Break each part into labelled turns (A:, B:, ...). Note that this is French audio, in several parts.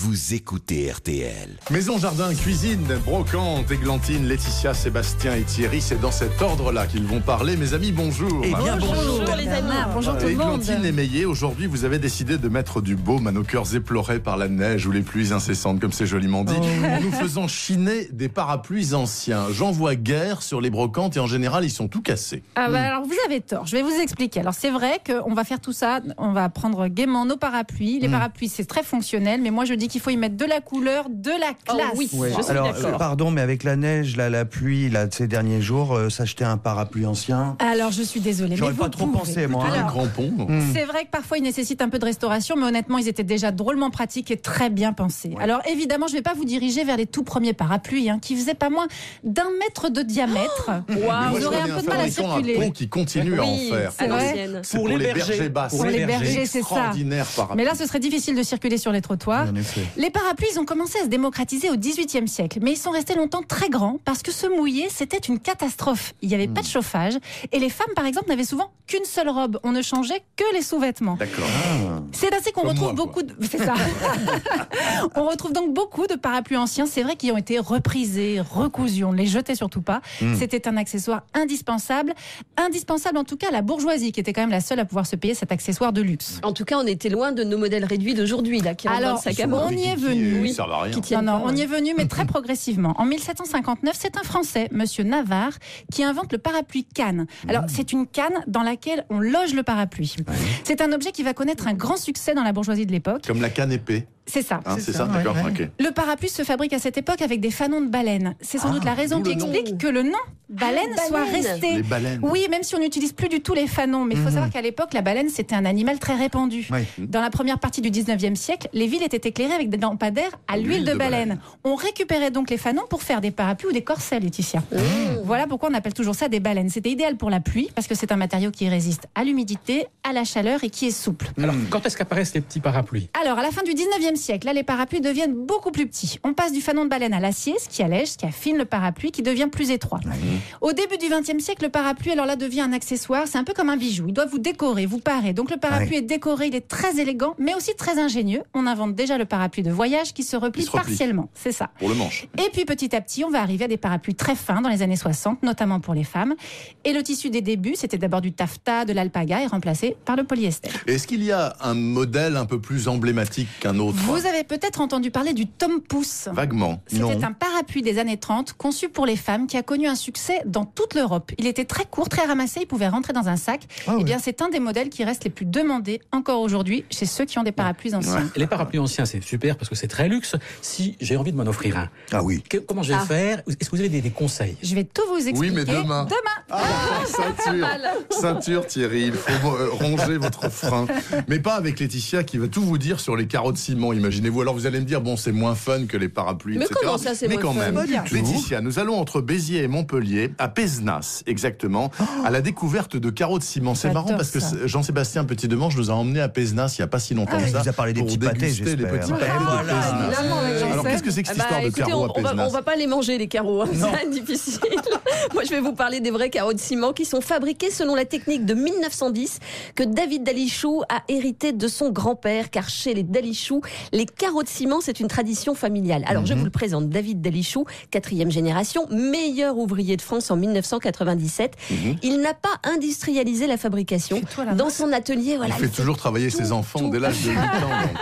A: Vous écoutez RTL.
B: Maison, jardin, cuisine, brocante, Églantine, Laetitia, Sébastien et Thierry, c'est dans cet ordre-là qu'ils vont parler. Mes amis, bonjour.
C: Eh bien, bonjour
D: les amis. Bonjour tout le monde.
B: Églantine et Meillet, aujourd'hui, vous avez décidé de mettre du baume à nos cœurs éplorés par la neige ou les pluies incessantes, comme c'est joliment dit, en nous faisant chiner des parapluies anciens. J'en vois guère sur les brocantes et en général, ils sont tout cassés.
D: Alors, vous avez tort. Je vais vous expliquer. Alors, c'est vrai qu'on va faire tout ça. On va prendre gaiement nos parapluies. Les parapluies, c'est très fonctionnel, mais moi, je dis qu'il faut y mettre de la couleur, de la classe.
C: Oh oui,
E: ouais.
C: je suis
E: Alors,
C: d'accord.
E: pardon, mais avec la neige, la pluie, de ces derniers jours, s'acheter un parapluie ancien.
D: Alors, je suis désolée.
E: J'aurais
D: mais
E: pas
D: vous
E: trop
D: pouvez.
E: pensé, moi.
B: Un
D: Alors,
B: crampon.
D: c'est vrai que parfois, ils nécessitent un peu de restauration, mais honnêtement, ils étaient déjà drôlement pratiques et très bien pensés.
B: Ouais.
D: Alors, évidemment, je ne vais pas vous diriger vers les tout premiers parapluies, qui faisaient pas moins d'1 mètre de diamètre.
B: Mais moi,
D: Vous
B: je
D: aurez
B: connais
D: un peu de mal à
B: fabricant
D: circuler.
B: pont qui continue à en faire.
D: c'est vrai.
B: C'est
C: Pour les bergers.
B: basses.
D: Pour les bergers, c'est ça.
B: Extraordinaire parapluie.
D: Mais là, ce serait difficile de circuler sur les trottoirs.
E: En effet.
D: Les parapluies, ils ont commencé à se démocratiser au XVIIIe siècle, mais ils sont restés longtemps très grands parce que se mouiller, c'était une catastrophe. Il n'y avait pas de chauffage et les femmes, par exemple, n'avaient souvent qu'une seule robe. On ne changeait que les sous-vêtements.
B: D'accord.
D: C'est ainsi qu'on
B: Comme
D: retrouve
B: moi,
D: beaucoup de... C'est ça. On retrouve donc beaucoup de parapluies anciens, c'est vrai, qui ont été reprisés, recousus. On ne les jetait surtout pas. C'était un accessoire indispensable. Indispensable en tout cas à la bourgeoisie, qui était quand même la seule à pouvoir se payer cet accessoire de luxe.
C: En tout cas, on était loin de nos modèles réduits d'aujourd'hui, là, qui rentrent dans le
D: Alors,
C: sac à main.
D: on y est
B: Qui
D: venu.
B: ne servent à rien.
C: Qui tiennent
D: Non,
C: pas,
D: on y
C: ouais.
D: est venu, mais très progressivement. En 1759, c'est un Français, Monsieur Navarre, qui invente le parapluie canne. Alors, c'est une canne dans laquelle on loge le parapluie. C'est un objet qui va connaître un grand succès dans la bourgeoisie de l'époque.
B: Comme la canne épée.
D: C'est ça.
B: C'est ça, d'accord.
E: ouais.
B: Ok.
D: Le parapluie se fabrique à cette époque avec des fanons de baleine. C'est sans doute la raison
B: d'où
D: qui
B: le nom.
D: explique que le nom baleine soit
C: baleine.
D: resté.
B: Les baleines.
D: Oui, même si on n'utilise plus du tout les fanons. Mais il faut savoir qu'à l'époque, la baleine, c'était un animal très répandu.
E: Oui.
D: Dans la première partie du 19e siècle, les villes étaient éclairées avec des lampadaires à l'huile de baleine. On récupérait donc les fanons pour faire des parapluies ou des corsets, Laetitia. Voilà pourquoi on appelle toujours ça des baleines. C'était idéal pour la pluie, parce que c'est un matériau qui résiste à l'humidité, à la chaleur et qui est souple.
F: Alors, quand est-ce qu'apparaissent les petits parapluies?
D: Alors, à la fin du 19e siècle, là, les parapluies deviennent beaucoup plus petits. On passe du fanon de baleine à l'acier, ce qui allège, ce qui affine le parapluie, qui devient plus étroit. Au début du 20e siècle, le parapluie, alors là, devient un accessoire. C'est un peu comme un bijou. Il doit vous décorer, vous parer. Donc, le parapluie est décoré, il est très élégant, mais aussi très ingénieux. On invente déjà le parapluie de voyage qui se replie partiellement. C'est ça.
B: Pour le manche.
D: Et puis, petit à petit, on va arriver à des parapluies très fins dans les années 60, notamment pour les femmes. Et le tissu des débuts, c'était d'abord du taffetas, de l'alpaga, est remplacé par le polyester.
B: Est-ce qu'il y a un modèle un peu plus emblématique qu'un autre?
D: Vous avez peut-être entendu parler du Tom Pouce.
B: Vaguement. Non.
D: C'était un parapluie des années 30 conçu pour les femmes qui a connu un succès dans toute l'Europe. Il était très court, très ramassé, il pouvait rentrer dans un sac. Eh bien, c'est un des modèles qui reste les plus demandés encore aujourd'hui chez ceux qui ont des parapluies anciens.
F: Les parapluies anciens, c'est super parce que c'est très luxe. Si j'ai envie de m'en offrir un,
E: Ah oui.
F: comment je vais faire? Est-ce que vous avez des conseils?
D: Je vais tout vous expliquer.
B: Oui, mais demain. Ah, ceinture, Thierry, il faut ronger votre frein. Mais pas avec Laetitia qui va tout vous dire sur les carreaux de ciment, imaginez-vous. Alors vous allez me dire, bon, c'est moins fun que les parapluies,
C: Mais
B: etc.
C: comment ça, c'est
B: Mais
C: moins
B: quand
C: fun?
B: même.
C: Pas du tout.
B: Laetitia, nous allons entre Béziers et Montpellier, à Pézenas, exactement, à la découverte de carreaux de ciment. C'est
D: J'adore
B: marrant parce que
D: ça.
B: Jean-Sébastien Petit-Demange nous a emmenés à Pézenas il n'y a pas si longtemps que
E: Il
B: ça.
E: vous a parlé des
B: pour
E: petits pâtés,
B: déguster les
E: j'espère.
B: petits pâtés de
C: Voilà,
B: Pézenas.
C: évidemment, avec Jean-Seb.
B: Alors qu'est-ce que c'est que cette histoire de
C: écoutez,
B: carreaux à Pézenas?
C: on va pas les manger, les carreaux. C'est difficile. Moi, je vais vous parler des vrais carreaux de ciment qui sont fabriqués selon la technique de 1910 que David Dalichou a hérité de son grand-père, car chez les Dalichou, les carreaux de ciment, c'est une tradition familiale. Alors, je vous le présente. David Dalichou, 4e génération, meilleur ouvrier de France en 1997. Il n'a pas industrialisé la fabrication.
D: Fais-toi la
C: Dans
D: main.
C: son atelier, voilà.
B: Il fait toujours travailler ses enfants dès l'âge de 8 ans.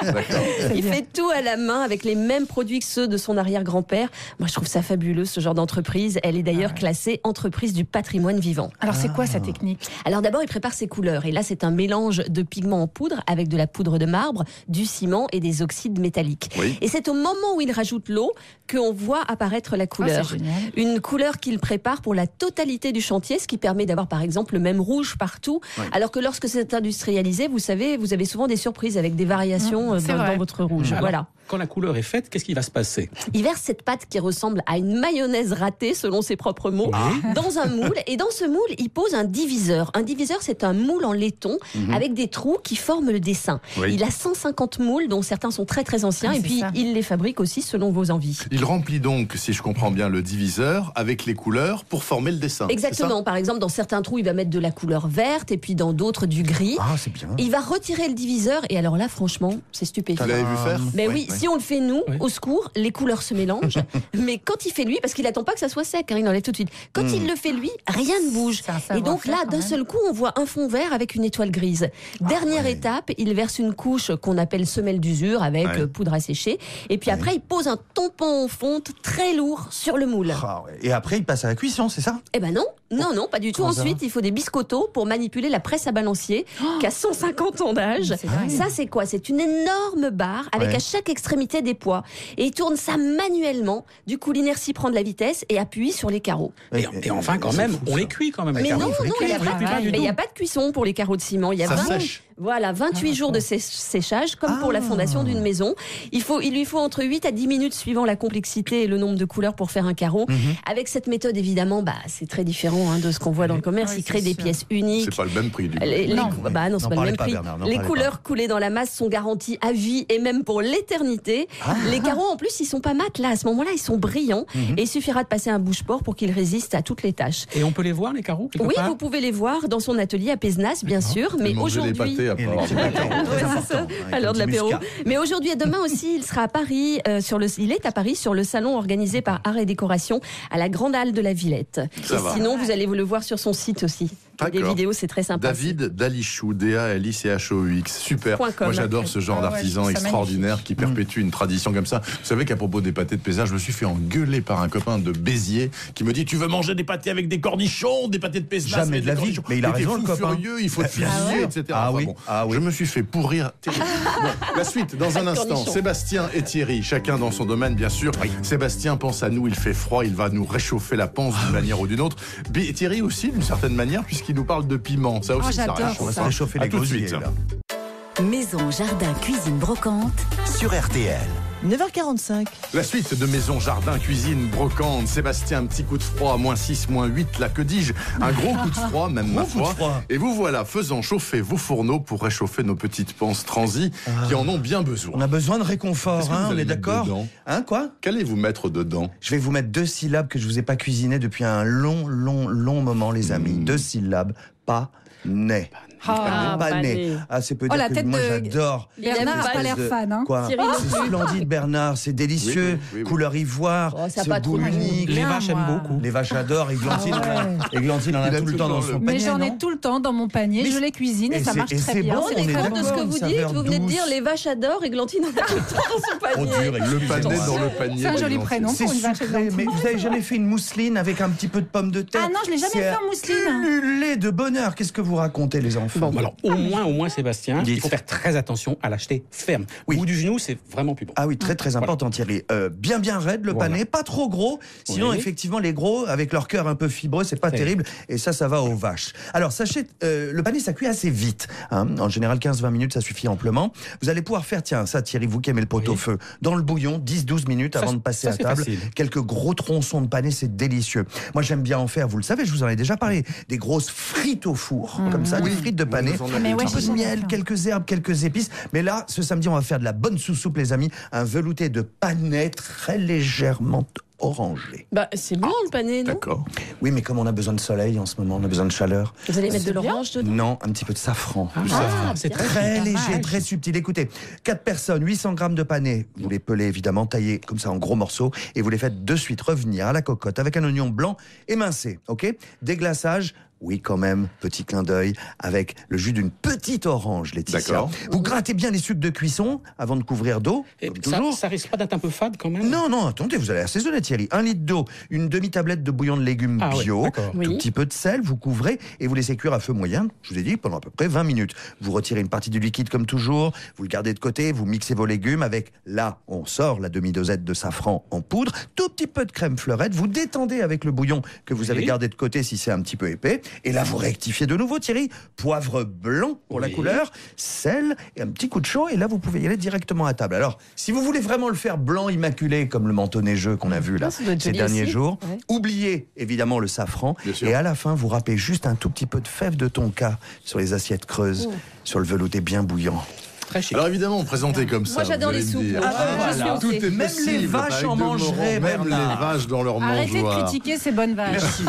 B: donc. D'accord.
C: Il fait tout à la main avec les mêmes produits que ceux de son arrière-grand-père. Moi, je trouve ça fabuleux, ce genre d'entreprise. Elle est d'ailleurs classée entreprise du patrimoine vivant.
D: Alors, c'est quoi sa technique?
C: Alors d'abord, il prépare ses couleurs. Et là, c'est un mélange de pigments en poudre avec de la poudre de marbre, du ciment et des oxydes métalliques.
B: Oui.
C: Et c'est au moment où il rajoute l'eau qu'on voit apparaître la couleur.
D: c'est génial.
C: Une couleur qu'il prépare pour la totalité du chantier, ce qui permet d'avoir par exemple le même rouge partout. Alors que lorsque c'est industrialisé, vous savez, vous avez souvent des surprises avec des variations
D: c'est
C: dans
D: vrai.
C: votre rouge.
F: Alors,
C: Voilà.
F: Quand la couleur est faite, qu'est-ce qui va se passer?
C: Il verse cette pâte qui ressemble à une mayonnaise ratée, selon ses propres mots, dans un moule. Et dans ce moule, il pose un diviseur. Un diviseur, c'est un moule en laiton avec des trous qui forment le dessin.
B: Oui.
C: Il a 150 moules, dont certains sont très très anciens.
D: Ah,
C: et
D: c'est
C: puis,
D: ça.
C: il les fabrique aussi selon vos envies.
B: Il remplit donc, si je comprends bien, le diviseur avec les couleurs pour former le dessin. c'est
C: Exactement. Par exemple, dans certains trous, il va mettre de la couleur verte et puis dans d'autres du gris.
E: Ah, c'est bien.
C: Il va retirer le diviseur et alors là, franchement, c'est
B: ça
C: stupéfiant.
B: Vous l'avez vu faire?
C: Mais oui,
B: Oui.
C: Si on le fait nous, au secours, les couleurs se mélangent. Mais quand il fait lui, parce qu'il attend pas que ça soit sec, il enlève tout de suite. Quand il le fait lui, rien ne bouge. Et donc là, d'un seul coup, on voit un fond vert avec une étoile grise. Dernière étape, il verse une couche qu'on appelle semelle d'usure avec poudre à sécher. Et puis après, il pose un tampon en fonte très lourd sur le moule.
E: Et après, il passe à la cuisson, c'est ça?
C: Eh ben non, pas du tout. Ensuite, il faut des biscottos pour manipuler la presse à balancier qui a 150 ans d'âge. Ça, c'est quoi? C'est une énorme barre avec à chaque extrémité des poids. Et il tourne ça manuellement. Du coup, l'inertie prend de la vitesse et appuie sur les carreaux.
F: Et enfin, quand même, on les cuit quand même.
C: Mais non, il n'y a pas de cuisson pour les carreaux de ciment. Il y a 28 jours de séchage, comme pour la fondation d'une maison. Il lui faut entre 8 à 10 minutes suivant la complexité et le nombre de couleurs pour faire un carreau. Avec cette méthode, évidemment, c'est très différent de ce qu'on voit dans le commerce. Il crée des pièces uniques.
B: C'est pas le même prix du coup.
C: Non, c'est pas le même prix. Les couleurs coulées dans la masse sont garanties à vie et même pour l'éternité. Les carreaux, en plus, ils sont pas mat là. À ce moment-là, ils sont brillants. Et il suffira de passer un bouche-port pour qu'ils résistent à toutes les tâches.
F: Et on peut les voir, les carreaux?
C: Oui, vous pouvez les voir dans son atelier à Pézenas, bien sûr. Mais aujourd'hui, à l'heure de l'apéro. Mais aujourd'hui et demain aussi, il sera à Paris. Il est à Paris sur le salon organisé par Art et Décoration à la Grande Halle de la Villette. Sinon, vous allez le voir sur son site aussi. Des vidéos, c'est très sympa.
B: David Dalichou, D-A-L-I-C-H-O-U-X. Super. Moi, j'adore ce genre d'artisan extraordinaire qui perpétue une tradition comme ça. Vous savez qu'à propos des pâtés de Pézard, je me suis fait engueuler par un copain de Béziers qui me dit: tu veux manger des pâtés avec des cornichons, des pâtés de Pézard?
E: Jamais de la vie. Mais il a raison, le copain.
B: Furieux, il faut te fusiller, etc. Je me suis fait pourrir. La suite, dans un instant. Sébastien et Thierry, chacun dans son domaine, bien sûr. Sébastien pense à nous, il fait froid, il va nous réchauffer la panse d'une manière ou d'une autre. Thierry aussi, d'une certaine manière, puisqu'il nous parle de piment. Ça aussi, ça réchauffe.
E: On va se réchauffer les gosiers.
A: Maison, jardin, cuisine, brocante
G: sur RTL.
H: 9h45.
B: La suite de Maison, Jardin, Cuisine, Brocante. Sébastien, un petit coup de froid, -6, -8, là que dis-je, un gros coup de froid, même ma foi. Et vous voilà faisant chauffer vos fourneaux pour réchauffer nos petites panses transies qui en ont bien besoin.
E: On a besoin de réconfort, on est d'accord? Quoi?
B: Qu'allez-vous mettre dedans?
E: Je vais vous mettre 2 syllabes que je vous ai pas cuisiné depuis un long moment, les amis. 2 syllabes, pas né. Pané. C'est peut dire que moi j'adore.
D: Bernard n'a pas l'air fan.
E: C'est splendide, Bernard, c'est délicieux. Couleur ivoire, ce goût unique.
F: Les vaches aiment beaucoup.
E: Les vaches adorent. Églantine en a tout le temps dans son panier.
D: Mais j'en ai tout le temps dans mon panier. Je les cuisine et ça marche très bien.
C: On est d'accord de ce que vous dites. Vous venez de dire les vaches adorent. Églantine en a tout le temps dans son panier.
B: Le pané dans le panier.
D: C'est un joli prénom pour une vache Églantine.
E: Mais vous avez jamais fait une mousseline avec un petit peu de pommes de terre?
D: Ah non, je l'ai jamais fait en mousseline.
E: Ululé de bonheur. Qu'est-ce que vous racontez, les enfants?
F: Bon, alors au moins Sébastien, il faut faire très attention à l'acheter ferme. Au bout du genou, c'est vraiment plus bon.
E: Ah oui, très important, Thierry. Bien raide le pané, pas trop gros. Sinon, effectivement, les gros, avec leur cœur un peu fibreux, c'est pas terrible. Et ça va aux vaches. Alors, sachez, le pané, ça cuit assez vite. En général, 15-20 minutes, ça suffit amplement. Vous allez pouvoir faire, ça, Thierry, vous qui aimez le pot-au-feu, dans le bouillon, 10-12 minutes avant de passer à table. Quelques gros tronçons de pané, c'est délicieux. Moi, j'aime bien en faire, vous le savez, je vous en ai déjà parlé, des grosses frites au four, comme ça, des frites de pané. Un peu de miel, quelques herbes, quelques épices. Mais là, ce samedi, on va faire de la bonne sous-soupe, les amis. Un velouté de panais très légèrement orangé.
C: C'est bon le pané, non?
B: D'accord.
E: Oui, mais comme on a besoin de soleil en ce moment, on a besoin de chaleur.
C: Vous allez mettre de l'orange dedans?
E: Non, un petit peu de safran.
F: C'est
E: très léger, très subtil. Écoutez, 4 personnes, 800 grammes de panais. Vous les pelez évidemment, taillez comme ça en gros morceaux et vous les faites de suite revenir à la cocotte avec un oignon blanc émincé. Ok? Déglaçage. Oui, quand même, petit clin d'œil, avec le jus d'une petite orange, Laetitia.
B: D'accord.
E: Vous grattez bien les sucres de cuisson avant de couvrir d'eau, comme toujours.
F: Ça risque pas d'être un peu fade quand même?
E: Non, attendez, vous allez assaisonner, Thierry. 1 litre d'eau, une demi-tablette de bouillon de légumes bio, tout petit peu de sel, vous couvrez et vous laissez cuire à feu moyen, je vous ai dit, pendant à peu près 20 minutes. Vous retirez une partie du liquide comme toujours, vous le gardez de côté, vous mixez vos légumes avec, là, on sort la demi-dosette de safran en poudre, tout petit peu de crème fleurette, vous détendez avec le bouillon que vous avez gardé de côté si c'est un petit peu épais. Et là, vous rectifiez de nouveau, Thierry. Poivre blanc pour la couleur, sel et un petit coup de chaud. Et là, vous pouvez y aller directement à table. Alors, si vous voulez vraiment le faire blanc immaculé, comme le manteau neigeux qu'on a vu là ces derniers jours, oubliez évidemment le safran. Et à la fin, vous râpez juste un tout petit peu de fève de tonka sur les assiettes creuses, sur le velouté bien bouillant.
F: très chic.
B: Alors évidemment, présenté comme ça.
C: Moi, j'adore les soupes.
B: Tout est
E: Même les vaches en mangeraient,
B: même les vaches dans leur mangeoire.
D: Arrêtez de critiquer ces bonnes vaches.
E: Merci.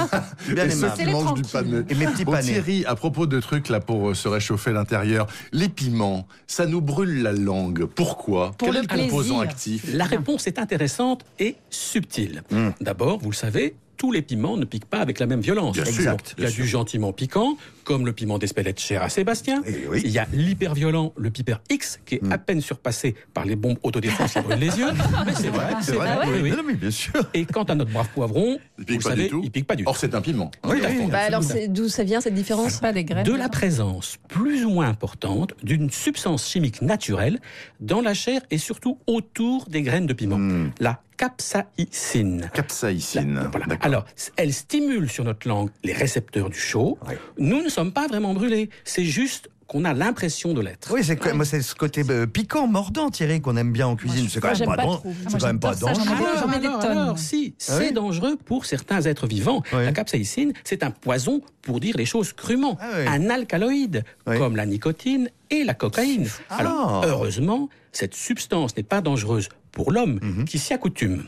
B: Bien et ceux qui mangent du panais.
E: Et mes petits panais.
B: Thierry, à propos de trucs là pour se réchauffer l'intérieur, les piments, ça nous brûle la langue. Pourquoi? Quel est le composant actif?
F: La réponse est intéressante et subtile. D'abord, vous le savez, tous les piments ne piquent pas avec la même violence.
E: Exact.
F: Il y a du gentiment piquant, comme le piment d'Espelette cher à Sébastien.
E: Oui.
F: Il y a l'hyper-violent, le piper X, qui est à peine surpassé par les bombes autodéfense qui brûlent les yeux. Mais c'est vrai.
B: C'est vrai.
F: Oui.
E: Non, mais bien sûr.
F: Et quant à notre brave poivron, vous savez, il pique pas du tout.
B: Or, c'est un piment.
E: Oui,
C: Alors, d'où ça vient cette différence?
D: Pas des graines.
F: De la présence plus ou moins importante d'une substance chimique naturelle dans la chair et surtout autour des graines de piment. La capsaïcine.
B: Capsaïcine.
F: Voilà. Alors, elle stimule sur notre langue les récepteurs du chaud. Nous ne sommes pas vraiment brûlés. C'est juste qu'on a l'impression de l'être.
E: Oui, moi, c'est ce côté piquant, mordant, Thierry, qu'on aime bien en cuisine. C'est quand même pas dangereux.
D: J'en mets des tonnes.
F: Alors, si, c'est dangereux pour certains êtres vivants. La capsaïcine, c'est un poison, pour dire les choses crûment. Un alcaloïde, comme la nicotine et la cocaïne. Alors, heureusement, cette substance n'est pas dangereuse pour l'homme qui s'y accoutume.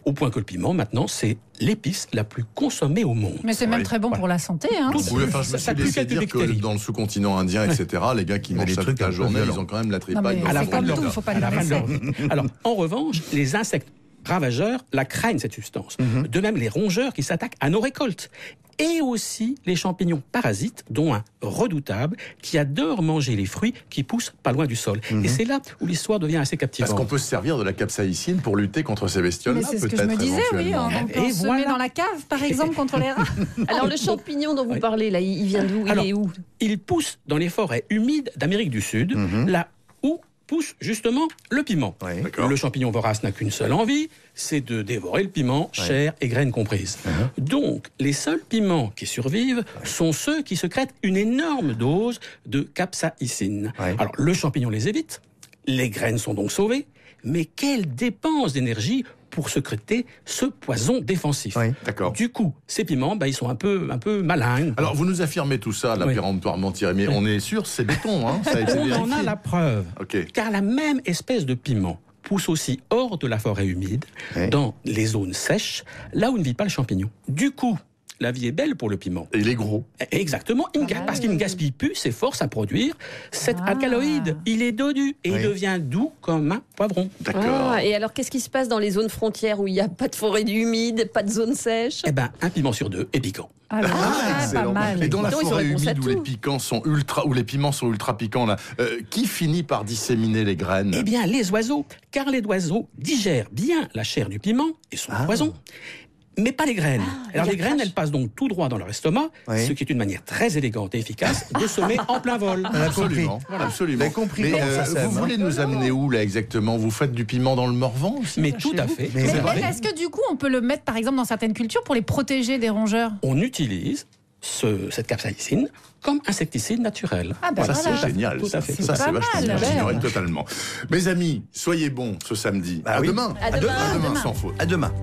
F: Au point que le piment, maintenant, c'est l'épice la plus consommée au monde.
D: Mais c'est même très bon pour la santé. Hein.
B: Je me suis laissé dire que dans le sous-continent indien, etc., les gars qui mangent ça toute la journée, ils ont quand même la tripaille.
D: À la fin de leur vie. Faut pas le
F: Alors, en revanche, les insectes ravageurs la craignent, cette substance. De même, les rongeurs qui s'attaquent à nos récoltes. Et aussi les champignons parasites, dont un redoutable qui adore manger les fruits qui poussent pas loin du sol. Et c'est là où l'histoire devient assez captivante.
B: Parce qu'on peut se servir de la capsaïcine pour lutter contre ces bestioles-là,
D: peut-être. C'est ce que je me disais, oui. On se met dans la cave, par exemple, contre les rats.
C: Alors, le champignon dont vous parlez, là, il vient d'où? Il est où?
F: Il pousse dans les forêts humides d'Amérique du Sud, là où pousse justement le piment. Le champignon vorace n'a qu'une seule envie, c'est de dévorer le piment, chair et graines comprises. Donc, les seuls piments qui survivent sont ceux qui sécrètent une énorme dose de capsaïcine. Alors, le champignon les évite, les graines sont donc sauvées, mais quelle dépense d'énergie pour sécréter ce poison défensif. Du coup, ces piments, ils sont un peu malins.
B: Alors, vous nous affirmez tout ça, là, péremptoirement, Thierry, mais on est sûr, c'est béton, hein, ça a été vérifié.
F: On en a la preuve. Car la même espèce de piment pousse aussi hors de la forêt humide, dans les zones sèches, là où ne vit pas le champignon. Du coup, la vie est belle pour le piment.
B: Et il est gros.
F: Exactement, parce qu'il ne gaspille plus ses forces à produire cet alcaloïde. Il est dodu et il devient doux comme un poivron.
B: D'accord.
C: Et alors, qu'est-ce qui se passe dans les zones frontières où il n'y a pas de forêt humide, pas de zone sèche?
F: Un piment sur deux est piquant.
D: Pas mal.
B: Et dans la forêt humide où les piments sont ultra piquants, là, qui finit par disséminer les graines?
F: Eh bien, les oiseaux, car les oiseaux digèrent bien la chair du piment et son poison. Mais pas les graines. Alors les graines, elles passent donc tout droit dans leur estomac, ce qui est une manière très élégante et efficace de semer en plein vol.
B: Absolument. Absolument. Mais vous voulez nous amener où là exactement? Vous faites du piment dans le Morvan aussi?
F: Mais tout à fait.
D: Mais est-ce que du coup, on peut le mettre par exemple dans certaines cultures pour les protéger des rongeurs?
F: On utilise cette capsaïcine comme insecticide naturel.
B: Ça c'est génial.
F: Tout à fait.
B: Ça c'est vachement bien. J'ignorais totalement. Mes amis, soyez bons ce samedi. À demain.
C: À demain.
B: Sans faute.
E: À demain.